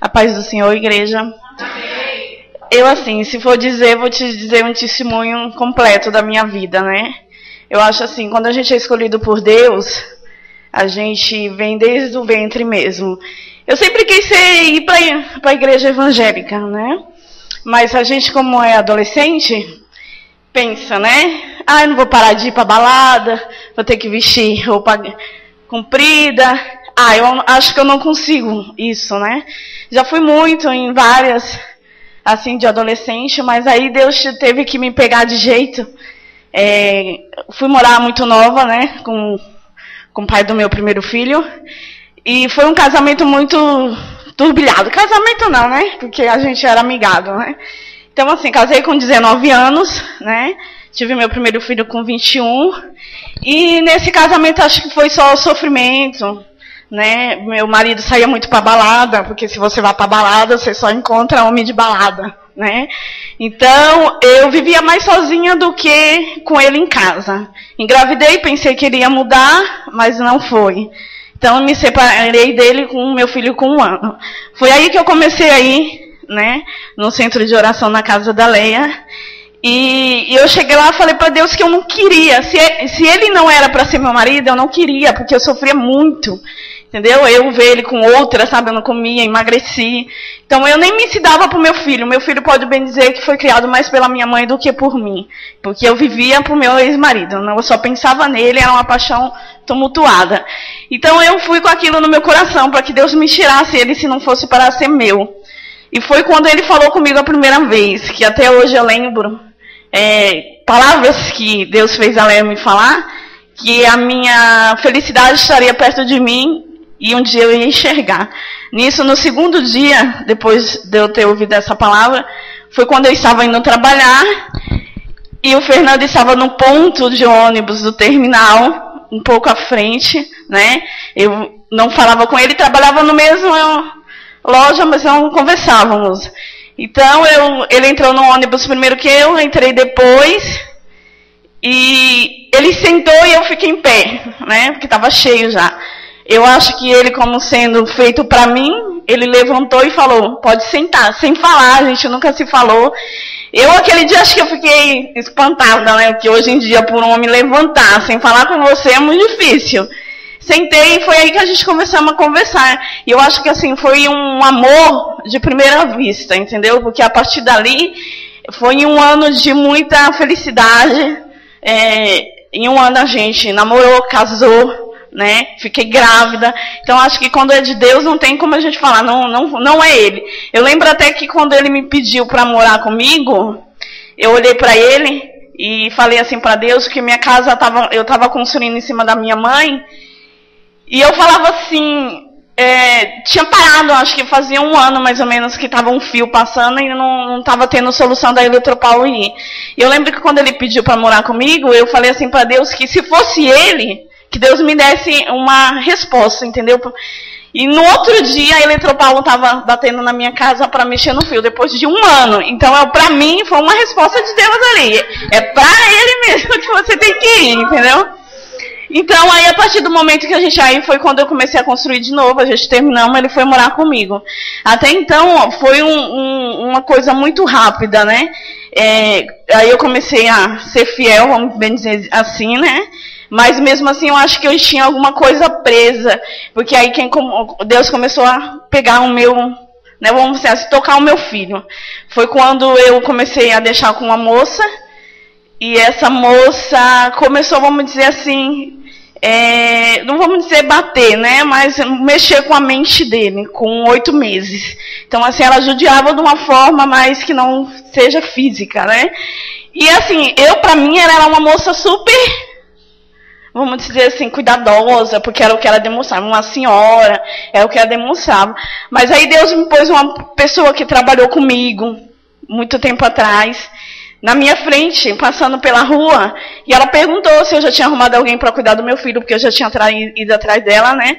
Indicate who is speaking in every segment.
Speaker 1: A paz do Senhor, igreja. Amém. Eu, assim, se for dizer, vou te dizer um testemunho completo da minha vida, né? Eu acho assim, quando a gente é escolhido por Deus, a gente vem desde o ventre mesmo. Eu sempre quis ir para a igreja evangélica, né? Mas a gente, como é adolescente, pensa, né? Ah, eu não vou parar de ir para balada, vou ter que vestir roupa comprida. Ah, eu acho que eu não consigo isso, né? Já fui muito em várias, assim, de adolescente, mas aí Deus teve que me pegar de jeito. Fui morar muito nova, né? Com o pai do meu primeiro filho. E foi um casamento muito turbilhado. Casamento não, né? Porque a gente era amigado, né? Então, assim, casei com 19 anos, né? Tive meu primeiro filho com 21. E nesse casamento acho que foi só sofrimento, né? Meu marido saía muito para balada, porque se você vai para balada, você só encontra homem de balada, né? Então, eu vivia mais sozinha do que com ele em casa. Engravidei, pensei que ele ia mudar, mas não foi. Então, eu me separei dele com o meu filho com 1 ano. Foi aí que eu comecei a ir, né? No centro de oração na casa da Leia. E eu cheguei lá e falei para Deus que eu não queria. Se ele não era para ser meu marido, eu não queria, porque eu sofria muito. Entendeu? Eu ver ele com outra, sabe? Eu não comia, emagreci. Então eu nem me dava para o meu filho. Meu filho pode bem dizer que foi criado mais pela minha mãe do que por mim. Porque eu vivia para o meu ex-marido. Eu só pensava nele, era uma paixão tumultuada. Então eu fui com aquilo no meu coração, para que Deus me tirasse ele se não fosse para ser meu. E foi quando ele falou comigo a primeira vez, que até hoje eu lembro, palavras que Deus fez a Leia me falar, que a minha felicidade estaria perto de mim e um dia eu ia enxergar. Nisso, no segundo dia, depois de eu ter ouvido essa palavra, foi quando eu estava indo trabalhar e o Fernando estava no ponto de ônibus do terminal, um pouco à frente, né? Eu não falava com ele, trabalhava no mesmo loja, mas não conversávamos. Então, ele entrou no ônibus primeiro que eu entrei depois, e ele sentou e eu fiquei em pé, né? Porque estava cheio já. Eu acho que ele, como sendo feito para mim, ele levantou e falou, pode sentar, sem falar, a gente nunca se falou. Eu, aquele dia, acho que eu fiquei espantada, né? Porque hoje em dia, por um homem levantar, sem falar com você, é muito difícil. Sentei e foi aí que a gente começamos a conversar. E eu acho que, assim, foi um amor de primeira vista, entendeu? Porque a partir dali, foi um ano de muita felicidade. Em um ano a gente namorou, casou, né? Fiquei grávida. Então, acho que quando é de Deus, não tem como a gente falar, não é ele. Eu lembro até que quando ele me pediu para morar comigo, eu olhei para ele e falei assim para Deus que minha casa eu estava construindo em cima da minha mãe. E eu falava assim, tinha parado, acho que fazia 1 ano mais ou menos que estava um fio passando e não estava tendo solução da Eletropaulo ir. E eu lembro que quando ele pediu para morar comigo, eu falei assim para Deus que se fosse ele, que Deus me desse uma resposta, entendeu? E no outro dia a Eletropaulo estava batendo na minha casa para mexer no fio, depois de 1 ano. Então, para mim, foi uma resposta de Deus ali. É para ele mesmo que você tem que ir, entendeu? Então, aí, a partir do momento que a gente aí foi quando eu comecei a construir de novo, a gente terminamos, ele foi morar comigo. Até então, foi uma coisa muito rápida, né? Aí eu comecei a ser fiel, vamos bem dizer assim, né? Mas mesmo assim, eu acho que eu tinha alguma coisa presa, porque aí Deus começou a pegar o meu, né? Vamos dizer assim, tocar o meu filho. Foi quando eu comecei a deixar com uma moça, e essa moça começou, vamos dizer assim, não vamos dizer bater, né? Mas mexer com a mente dele, com 8 meses. Então, assim, ela judiava de uma forma, mas que não seja física, né? E, assim, para mim, ela era uma moça super, vamos dizer assim, cuidadosa, porque era o que ela demonstrava. Uma senhora, era o que ela demonstrava. Mas aí Deus me pôs uma pessoa que trabalhou comigo, muito tempo atrás, na minha frente, passando pela rua, e ela perguntou se eu já tinha arrumado alguém para cuidar do meu filho, porque eu já tinha ido atrás dela, né?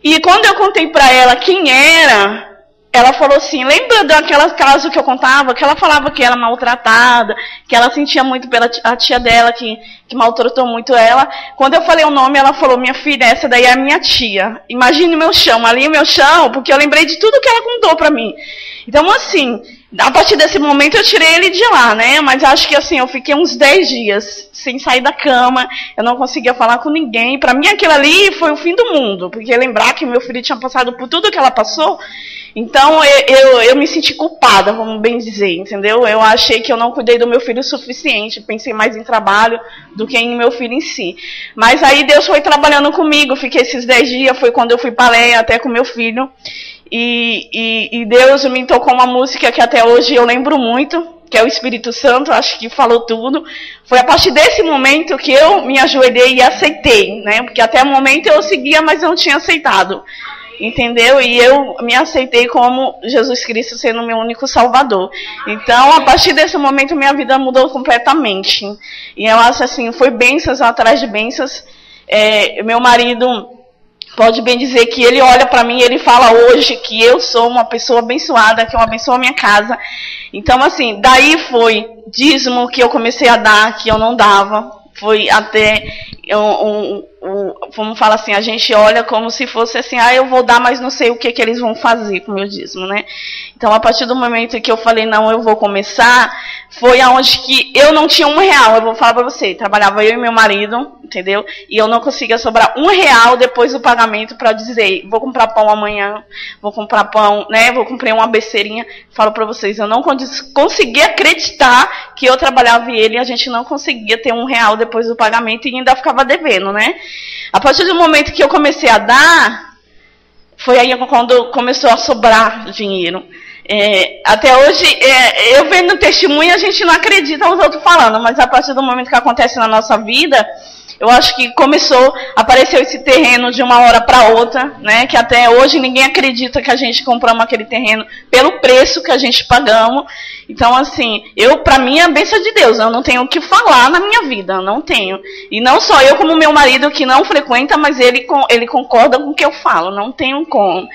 Speaker 1: E quando eu contei para ela quem era, ela falou assim, lembra daquelas casos que eu contava, que ela falava que era maltratada, que ela sentia muito pela a tia dela, que maltratou muito ela. Quando eu falei o nome, ela falou, minha filha, essa daí é a minha tia. Imagine o meu chão, ali o meu chão, porque eu lembrei de tudo que ela contou pra mim. Então, assim, a partir desse momento eu tirei ele de lá, né? Mas acho que, assim, eu fiquei uns 10 dias sem sair da cama, eu não conseguia falar com ninguém. Pra mim, aquilo ali foi o fim do mundo, porque lembrar que meu filho tinha passado por tudo que ela passou. Então, eu me senti culpada, vamos bem dizer, entendeu? Eu achei que eu não cuidei do meu filho o suficiente, pensei mais em trabalho do que em meu filho em si. Mas aí Deus foi trabalhando comigo, fiquei esses 10 dias, foi quando eu fui para Leia até com meu filho. E Deus me tocou uma música que até hoje eu lembro muito, que é o Espírito Santo, acho que falou tudo. Foi a partir desse momento que eu me ajoelhei e aceitei, né? Porque até o momento eu seguia, mas eu não tinha aceitado. Entendeu? E eu me aceitei como Jesus Cristo sendo meu único salvador. Então, a partir desse momento, minha vida mudou completamente. E eu acho assim, foi bênçãos atrás de bênçãos. Meu marido pode bem dizer que ele olha para mim e ele fala hoje que eu sou uma pessoa abençoada, que eu abençoo a minha casa. Então, assim, daí foi dízimo que eu comecei a dar, que eu não dava. Foi até, vamos falar assim, a gente olha como se fosse assim, eu vou dar, mas não sei o que eles vão fazer com o meu dízimo, né? Então, a partir do momento que eu falei, não, eu vou começar, foi aonde que eu não tinha R$1, eu vou falar pra você, trabalhava eu e meu marido, entendeu? E eu não conseguia sobrar R$1 depois do pagamento para dizer, vou comprar pão amanhã, vou comprar pão, né? Vou comprar uma besteirinha. Falo para vocês, eu não conseguia acreditar que eu trabalhava e ele, e a gente não conseguia ter R$1 depois do pagamento e ainda ficava devendo, né? A partir do momento que eu comecei a dar, foi aí quando começou a sobrar dinheiro. Até hoje, eu vendo o testemunho, a gente não acredita nos outros falando, mas a partir do momento que acontece na nossa vida, eu acho que apareceu esse terreno de uma hora para outra, né? Que até hoje ninguém acredita que a gente compramos aquele terreno pelo preço que a gente pagamos. Então, assim, para mim é a bênção de Deus, eu não tenho o que falar na minha vida, não tenho. E não só eu, como meu marido que não frequenta, mas ele concorda com o que eu falo, não tenho como.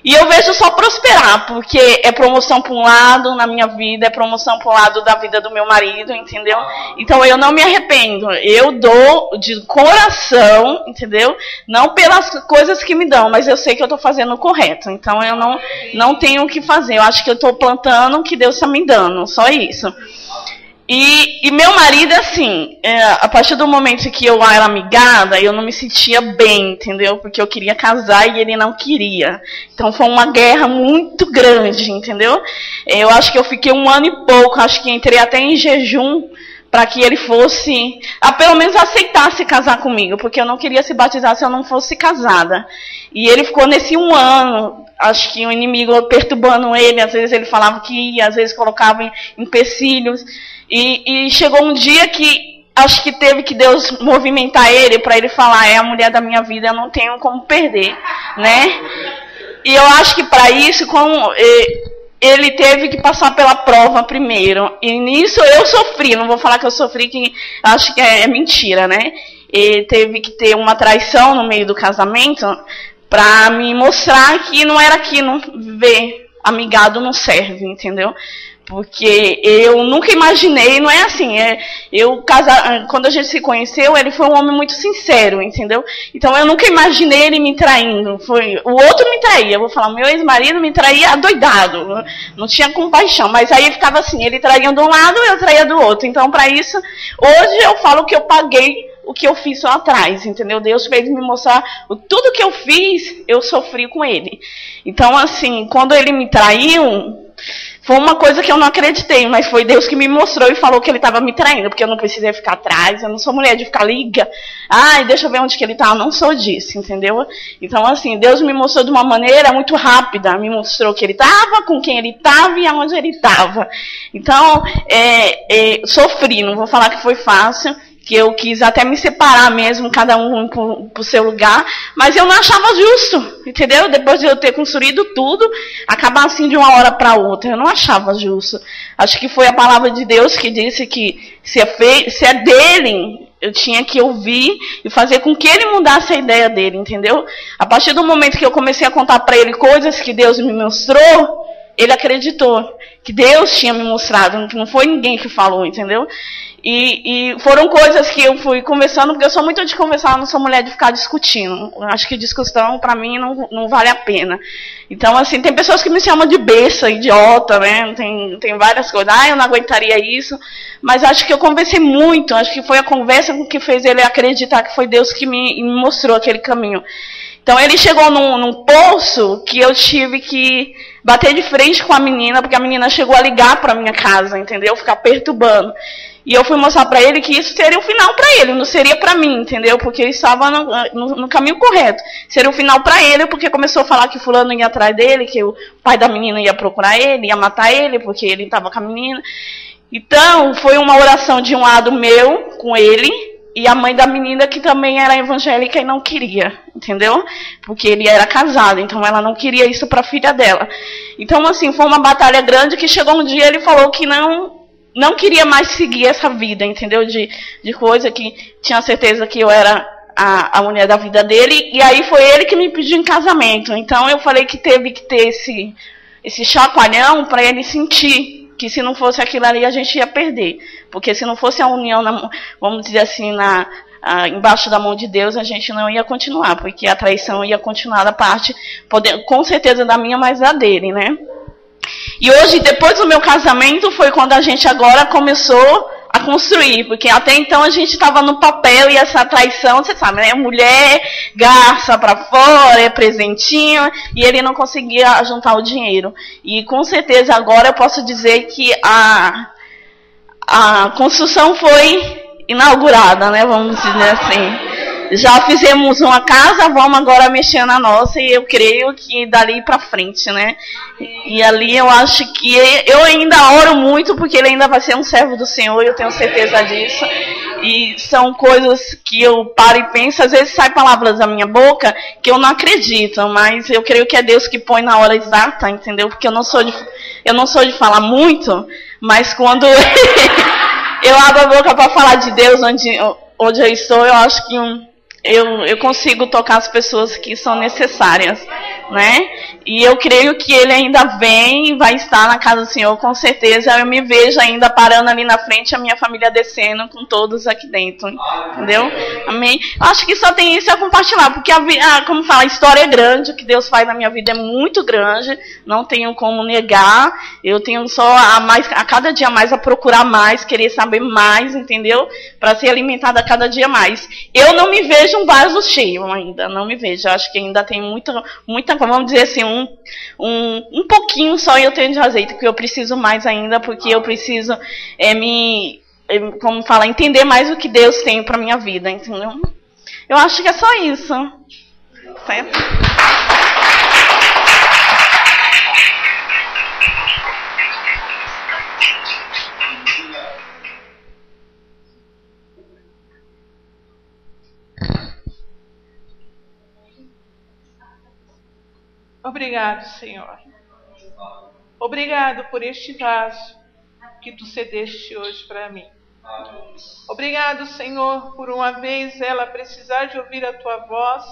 Speaker 1: E eu vejo só prosperar, porque é promoção para um lado na minha vida, é promoção para um lado da vida do meu marido, entendeu? Então eu não me arrependo, eu dou de coração, entendeu? Não pelas coisas que me dão, mas eu sei que eu estou fazendo o correto. Então eu não tenho o que fazer, eu acho que eu estou plantando o que Deus está me dando, só isso. E meu marido, assim, a partir do momento que eu era amigada, eu não me sentia bem, entendeu? Porque eu queria casar e ele não queria. Então foi uma guerra muito grande, entendeu? Eu acho que eu fiquei 1 ano e pouco, acho que entrei até em jejum para que ele fosse, pelo menos aceitasse casar comigo, porque eu não queria se batizar se eu não fosse casada. E ele ficou nesse 1 ano, acho que o inimigo perturbando ele, às vezes ele falava que ia, às vezes colocava em empecilhos. E chegou um dia que acho que teve que Deus movimentar ele para ele falar, é a mulher da minha vida, eu não tenho como perder, né? E eu acho que para isso, ele teve que passar pela prova primeiro. E nisso eu sofri, não vou falar que eu sofri, que acho que é mentira, né? Ele teve que ter uma traição no meio do casamento para me mostrar que não era aquilo, ver amigado não serve, entendeu? Porque eu nunca imaginei, não é assim, quando a gente se conheceu, ele foi um homem muito sincero, entendeu? Então eu nunca imaginei ele me traindo, o outro me traía, eu vou falar, meu ex-marido me traía adoidado, não tinha compaixão, mas aí ficava assim, ele traía de um lado, eu traía do outro, então para isso, hoje eu falo que eu paguei o que eu fiz lá atrás, entendeu? Deus fez me mostrar tudo que eu fiz, eu sofri com ele. Então assim, quando ele me traiu, foi uma coisa que eu não acreditei, mas foi Deus que me mostrou e falou que ele estava me traindo, porque eu não precisei ficar atrás, eu não sou mulher de ficar liga, deixa eu ver onde que ele está, eu não sou disso, entendeu? Então, assim, Deus me mostrou de uma maneira muito rápida, me mostrou que ele estava, com quem ele estava e aonde ele estava. Então, sofri, não vou falar que foi fácil, que eu quis até me separar mesmo, cada um pro seu lugar, mas eu não achava justo, entendeu? Depois de eu ter construído tudo, acabar assim de uma hora para outra, eu não achava justo. Acho que foi a palavra de Deus que disse que se é dele, Eu tinha que ouvir e fazer com que ele mudasse a ideia dele, entendeu? A partir do momento que eu comecei a contar para ele coisas que Deus me mostrou, ele acreditou que Deus tinha me mostrado, que não foi ninguém que falou, entendeu? E foram coisas que eu fui conversando, porque eu sou muito de conversar, eu não sou mulher de ficar discutindo. Eu acho que discussão, para mim, não vale a pena. Então, assim, tem pessoas que me chamam de besta, idiota, né? Tem várias coisas. Eu não aguentaria isso. Mas acho que eu conversei muito. Acho que foi a conversa que fez ele acreditar que foi Deus que me mostrou aquele caminho. Então, ele chegou num poço que eu tive que bater de frente com a menina, porque a menina chegou a ligar para minha casa, entendeu? Ficar perturbando. E eu fui mostrar para ele que isso seria o final para ele, não seria para mim, entendeu? Porque ele estava no caminho correto. Seria o final para ele, porque começou a falar que fulano ia atrás dele, que o pai da menina ia procurar ele, ia matar ele, porque ele estava com a menina. Então, foi uma oração de um lado meu com ele, e a mãe da menina que também era evangélica e não queria, entendeu? Porque ele era casado, então ela não queria isso para a filha dela. Então, assim, foi uma batalha grande que chegou um dia ele falou que não queria mais seguir essa vida, entendeu? De coisa que tinha certeza que eu era a mulher da vida dele. E aí foi ele que me pediu em casamento. Então eu falei que teve que ter esse chacoalhão para ele sentir que se não fosse aquilo ali a gente ia perder. Porque se não fosse a união, vamos dizer assim, embaixo da mão de Deus, a gente não ia continuar. Porque a traição ia continuar da parte, com certeza da minha, mas da dele, né? E hoje, depois do meu casamento, foi quando a gente agora começou a construir, porque até então a gente estava no papel e essa traição, você sabe, né? Mulher, garça para fora, é presentinho, e ele não conseguia juntar o dinheiro. E com certeza agora eu posso dizer que a construção foi inaugurada, né? Vamos dizer assim. Já fizemos uma casa, vamos agora mexer na nossa, e eu creio que dali para frente, né? E ali eu acho que eu ainda oro muito, porque ele ainda vai ser um servo do Senhor, eu tenho certeza disso. E são coisas que eu paro e penso, às vezes saem palavras da minha boca que eu não acredito, mas eu creio que é Deus que põe na hora exata, entendeu? Porque eu não sou de falar muito, mas quando eu abro a boca para falar de Deus onde eu estou, eu acho que eu consigo tocar as pessoas que são necessárias, né? E eu creio que ele ainda vem e vai estar na casa do Senhor, com certeza. Eu me vejo ainda parando ali na frente, a minha família descendo com todos aqui dentro, entendeu? Amém? Eu acho que só tem isso a compartilhar, porque como fala, a história é grande, o que Deus faz na minha vida é muito grande, não tenho como negar. Eu tenho só a cada dia mais a procurar mais, querer saber mais, entendeu? Para ser alimentada a cada dia mais. Eu não me vejo um vaso cheio ainda, não me vejo. Eu acho que ainda tem muita, vamos dizer assim, um pouquinho só eu tenho de azeite, porque eu preciso mais ainda, porque eu preciso como fala, entender mais o que Deus tem para minha vida, entendeu? Eu acho que é só isso, certo?
Speaker 2: Obrigado, Senhor. Obrigado por este vaso que tu cedeste hoje para mim. Obrigado, Senhor, por uma vez ela precisar de ouvir a tua voz.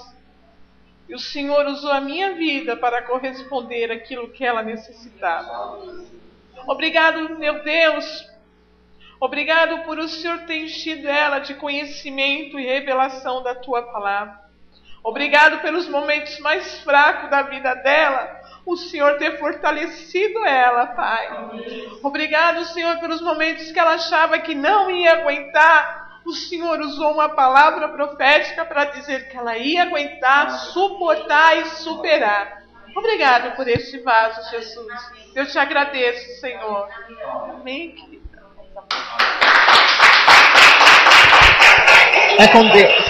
Speaker 2: E o Senhor usou a minha vida para corresponder àquilo que ela necessitava. Obrigado, meu Deus. Obrigado por o Senhor ter enchido ela de conhecimento e revelação da tua palavra. Obrigado pelos momentos mais fracos da vida dela, o Senhor ter fortalecido ela, Pai. Obrigado, Senhor, pelos momentos que ela achava que não ia aguentar. O Senhor usou uma palavra profética para dizer que ela ia aguentar, suportar e superar. Obrigado por este vaso, Jesus. Eu te agradeço, Senhor. Amém, querida.
Speaker 3: É com Deus.